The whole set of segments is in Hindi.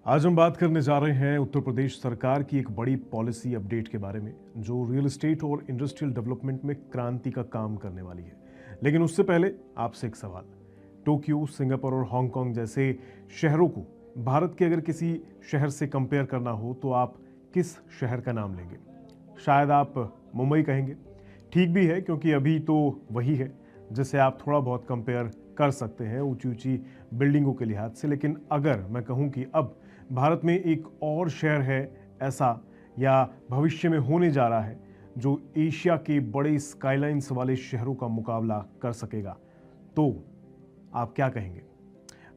आज हम बात करने जा रहे हैं उत्तर प्रदेश सरकार की एक बड़ी पॉलिसी अपडेट के बारे में जो रियल एस्टेट और इंडस्ट्रियल डेवलपमेंट में क्रांति का काम करने वाली है। लेकिन उससे पहले आपसे एक सवाल। टोक्यो, सिंगापुर और हांगकांग जैसे शहरों को भारत के अगर किसी शहर से कंपेयर करना हो तो आप किस शहर का नाम लेंगे? शायद आप मुंबई कहेंगे। ठीक भी है, क्योंकि अभी तो वही है जिसे आप थोड़ा बहुत कंपेयर कर सकते हैं ऊंची ऊंची बिल्डिंगों के लिहाज से। लेकिन अगर मैं कहूं कि अब भारत में एक और शहर है ऐसा, या भविष्य में होने जा रहा है, जो एशिया के बड़े स्काईलाइंस वाले शहरों का मुकाबला कर सकेगा, तो आप क्या कहेंगे?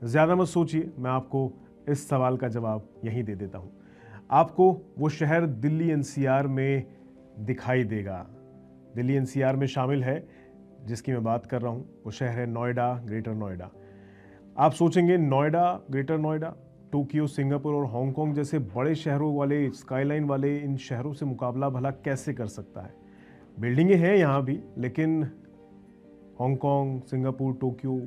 ज़्यादा मत सोचिए, मैं आपको इस सवाल का जवाब यहीं दे देता हूं। आपको वो शहर दिल्ली एनसीआर में दिखाई देगा। दिल्ली एनसीआर में शामिल है जिसकी मैं बात कर रहा हूं, वो शहर है नोएडा, ग्रेटर नोएडा। आप सोचेंगे Noida, greater Noida, Tokyo, Singapore और हांगकांग जैसे बड़े शहरों वाले, स्काईलाइन वाले इन शहरों से मुकाबला भला कैसे कर सकता है? बिल्डिंगें हैं यहाँ भी, लेकिन हांगकांग, सिंगापुर, टोक्यो,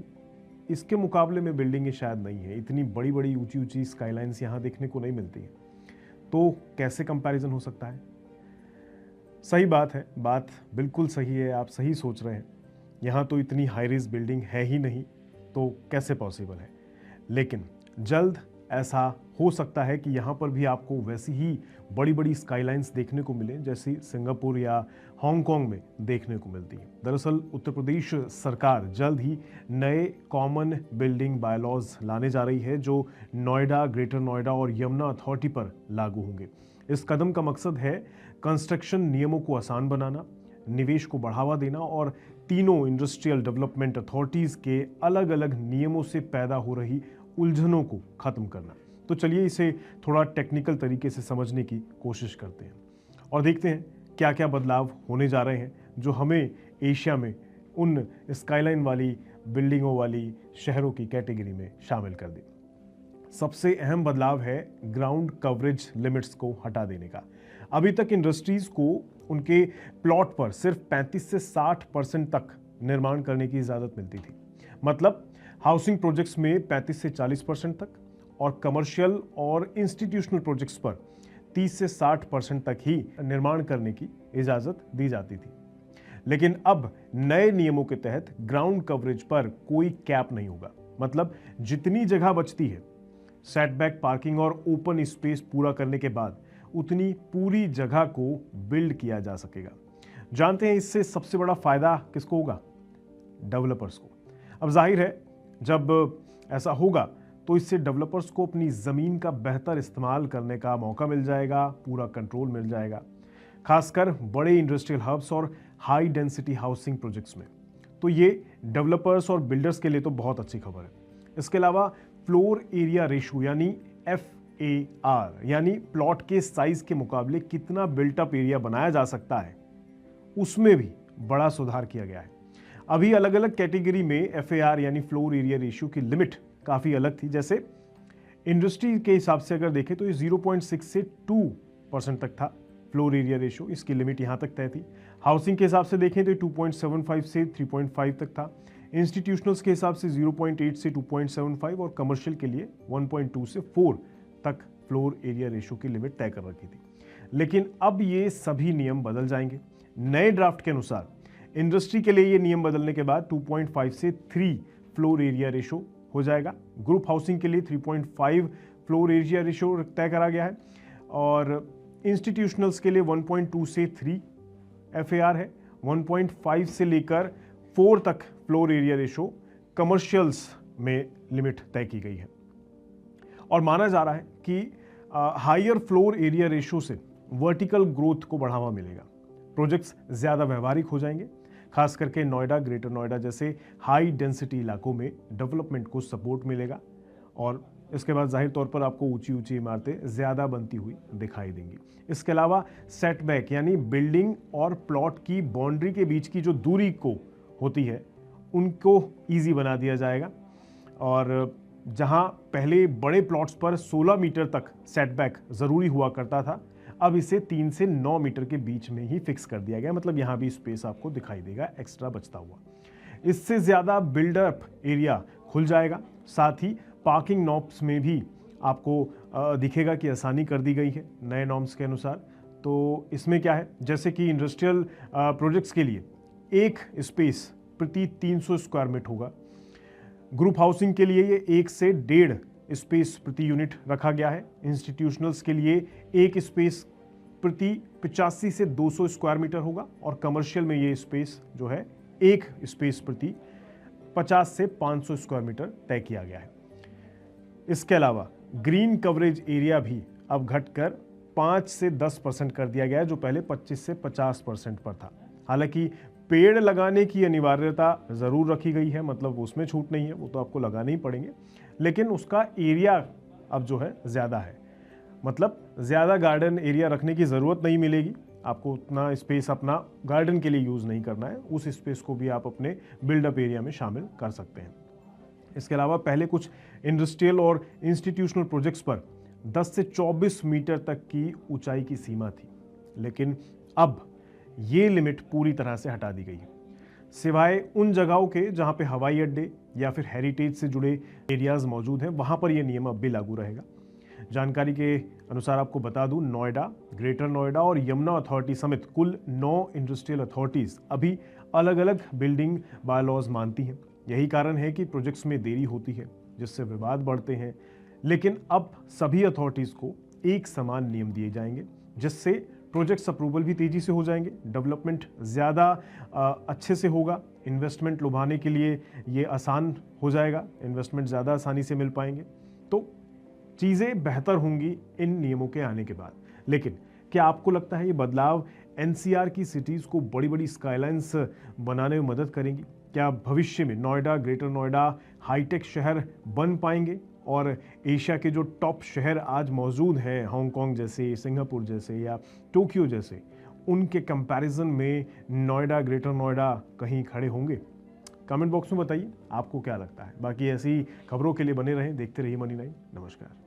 इसके मुकाबले में बिल्डिंगें शायद नहीं है। इतनी बड़ी बड़ी ऊंची ऊंची स्काईलाइंस यहाँ देखने को नहीं मिलती हैं। तो कैसे कंपैरिजन हो सकता है? सही बात है, बात बिल्कुल सही है, आप सही सोच रहे हैं। यहाँ तो इतनी हाई राइज बिल्डिंग है ही नहीं, तो कैसे पॉसिबल है? लेकिन जल्द ऐसा हो सकता है कि यहाँ पर भी आपको वैसी ही बड़ी बड़ी स्काईलाइंस देखने को मिले जैसी सिंगापुर या हांगकांग में देखने को मिलती है। दरअसल उत्तर प्रदेश सरकार जल्द ही नए कॉमन बिल्डिंग बायलॉज लाने जा रही है जो नोएडा, ग्रेटर नोएडा और यमुना अथॉरिटी पर लागू होंगे। इस कदम का मकसद है कंस्ट्रक्शन नियमों को आसान बनाना, निवेश को बढ़ावा देना और तीनों इंडस्ट्रियल डेवलपमेंट अथॉरिटीज के अलग अलग नियमों से पैदा हो रही उलझनों को खत्म करना। तो चलिए इसे थोड़ा टेक्निकल तरीके से समझने की कोशिश करते हैं और देखते हैं क्या क्या बदलाव होने जा रहे हैं जो हमें एशिया में उन स्काईलाइन वाली बिल्डिंगों वाली शहरों की कैटेगरी में शामिल कर दे। सबसे अहम बदलाव है ग्राउंड कवरेज लिमिट्स को हटा देने का। अभी तक इंडस्ट्रीज को उनके प्लॉट पर सिर्फ 35 से 60% तक निर्माण करने की इजाजत मिलती थी। मतलब हाउसिंग प्रोजेक्ट्स में 35 से 40% तक और कमर्शियल और इंस्टीट्यूशनल प्रोजेक्ट्स पर 30 से 60% तक ही निर्माण करने की इजाजत दी जाती थी। लेकिन अब नए नियमों के तहत ग्राउंड कवरेज पर कोई कैप नहीं होगा। मतलब जितनी जगह बचती है सेटबैक, पार्किंग और ओपन स्पेस पूरा करने के बाद उतनी पूरी जगह को बिल्ड किया जा सकेगा। जानते हैं इससे सबसे बड़ा फायदा किसको होगा? डेवलपर्स को। अब जाहिर है जब ऐसा होगा तो इससे डेवलपर्स को अपनी ज़मीन का बेहतर इस्तेमाल करने का मौका मिल जाएगा, पूरा कंट्रोल मिल जाएगा, खासकर बड़े इंडस्ट्रियल हब्स और हाई डेंसिटी हाउसिंग प्रोजेक्ट्स में। तो ये डेवलपर्स और बिल्डर्स के लिए तो बहुत अच्छी खबर है। इसके अलावा फ्लोर एरिया रेशो यानी FAR यानी प्लॉट के साइज के मुकाबले कितना बिल्टअप एरिया बनाया जा सकता है, उसमें भी बड़ा सुधार किया गया है। अभी अलग अलग कैटेगरी में FAR यानी फ्लोर एरिया रेशियो की लिमिट काफ़ी अलग थी। जैसे इंडस्ट्री के हिसाब से अगर देखें तो ये 0.6 से 2% तक था फ्लोर एरिया रेशियो, इसकी लिमिट यहाँ तक तय थी। हाउसिंग के हिसाब से देखें तो 2.75 से 3.5 तक था। इंस्टीट्यूशनल्स के हिसाब से 0.8 से 2.75 और कमर्शियल के लिए 1.2 से 4 तक फ्लोर एरिया रेशियो की लिमिट तय कर रखी थी। लेकिन अब ये सभी नियम बदल जाएंगे। नए ड्राफ्ट के अनुसार इंडस्ट्री के लिए ये नियम बदलने के बाद 2.5 से 3 फ्लोर एरिया रेशो हो जाएगा। ग्रुप हाउसिंग के लिए 3.5 फ्लोर एरिया रेशो तय करा गया है और इंस्टीट्यूशनल्स के लिए 1.2 से 3 FAR है। 1.5 से लेकर 4 तक फ्लोर एरिया रेशो कमर्शियल्स में लिमिट तय की गई है और माना जा रहा है कि हायर फ्लोर एरिया रेशो से वर्टिकल ग्रोथ को बढ़ावा मिलेगा। प्रोजेक्ट्स ज़्यादा व्यवहारिक हो जाएंगे, खास करके नोएडा, ग्रेटर नोएडा जैसे हाई डेंसिटी इलाकों में डेवलपमेंट को सपोर्ट मिलेगा और इसके बाद जाहिर तौर पर आपको ऊंची ऊंची इमारतें ज़्यादा बनती हुई दिखाई देंगी। इसके अलावा सेटबैक यानी बिल्डिंग और प्लॉट की बाउंड्री के बीच की जो दूरी को होती है उनको ईजी बना दिया जाएगा और जहां पहले बड़े प्लॉट्स पर 16 मीटर तक सेटबैक ज़रूरी हुआ करता था, अब इसे 3 से 9 मीटर के बीच में ही फिक्स कर दिया गया। मतलब यहाँ भी स्पेस आपको दिखाई देगा एक्स्ट्रा बचता हुआ। इससे ज़्यादा बिल्डअप एरिया खुल जाएगा। साथ ही पार्किंग नॉब्स में भी आपको दिखेगा कि आसानी कर दी गई है नए नॉर्म्स के अनुसार। तो इसमें क्या है, जैसे कि इंडस्ट्रियल प्रोजेक्ट्स के लिए एक स्पेस प्रति 300 स्क्वायर मीटर होगा। ग्रुप हाउसिंग के लिए ये 1 से 1.5 स्पेस प्रति यूनिट रखा गया है। इंस्टीट्यूशनल्स के लिए एक स्पेस प्रति 85 से 200 स्क्वायर मीटर होगा और कमर्शियल में ये स्पेस जो है एक स्पेस प्रति 50 से 500 स्क्वायर मीटर तय किया गया है। इसके अलावा ग्रीन कवरेज एरिया भी अब घटकर 5 से 10% कर दिया गया है, जो पहले 25 से 50% पर था। हालांकि पेड़ लगाने की अनिवार्यता ज़रूर रखी गई है, मतलब उसमें छूट नहीं है, वो तो आपको लगाने ही पड़ेंगे, लेकिन उसका एरिया अब जो है ज़्यादा है। मतलब ज़्यादा गार्डन एरिया रखने की ज़रूरत नहीं मिलेगी आपको, उतना स्पेस अपना गार्डन के लिए यूज़ नहीं करना है, उस स्पेस को भी आप अपने बिल्डअप एरिया में शामिल कर सकते हैं। इसके अलावा पहले कुछ इंडस्ट्रियल और इंस्टीट्यूशनल प्रोजेक्ट्स पर 10 से 24 मीटर तक की ऊंचाई की सीमा थी, लेकिन अब ये लिमिट पूरी तरह से हटा दी गई है, सिवाय उन जगहों के जहां पे हवाई अड्डे या फिर हेरिटेज से जुड़े एरियाज मौजूद हैं, वहां पर यह नियम अब भी लागू रहेगा। जानकारी के अनुसार आपको बता दूं, नोएडा, ग्रेटर नोएडा और यमुना अथॉरिटी समेत कुल 9 इंडस्ट्रियल अथॉरिटीज़ अभी अलग अलग बिल्डिंग बायलॉज मानती हैं। यही कारण है कि प्रोजेक्ट्स में देरी होती है, जिससे विवाद बढ़ते हैं। लेकिन अब सभी अथॉरिटीज़ को एक समान नियम दिए जाएंगे, जिससे प्रोजेक्ट्स अप्रूवल भी तेज़ी से हो जाएंगे, डेवलपमेंट ज़्यादा अच्छे से होगा, इन्वेस्टमेंट लुभाने के लिए ये आसान हो जाएगा, इन्वेस्टमेंट ज़्यादा आसानी से मिल पाएंगे। तो चीज़ें बेहतर होंगी इन नियमों के आने के बाद। लेकिन क्या आपको लगता है ये बदलाव एनसीआर की सिटीज़ को बड़ी बड़ी स्काईलाइंस बनाने में मदद करेंगी? क्या भविष्य में नोएडा, ग्रेटर नोएडा हाईटेक शहर बन पाएंगे और एशिया के जो टॉप शहर आज मौजूद हैं, हांगकांग जैसे, सिंगापुर जैसे या टोक्यो जैसे, उनके कंपैरिजन में नोएडा, ग्रेटर नोएडा कहीं खड़े होंगे? कमेंट बॉक्स में बताइए आपको क्या लगता है। बाकी ऐसी खबरों के लिए बने रहें, देखते रहिए मनी9। नमस्कार।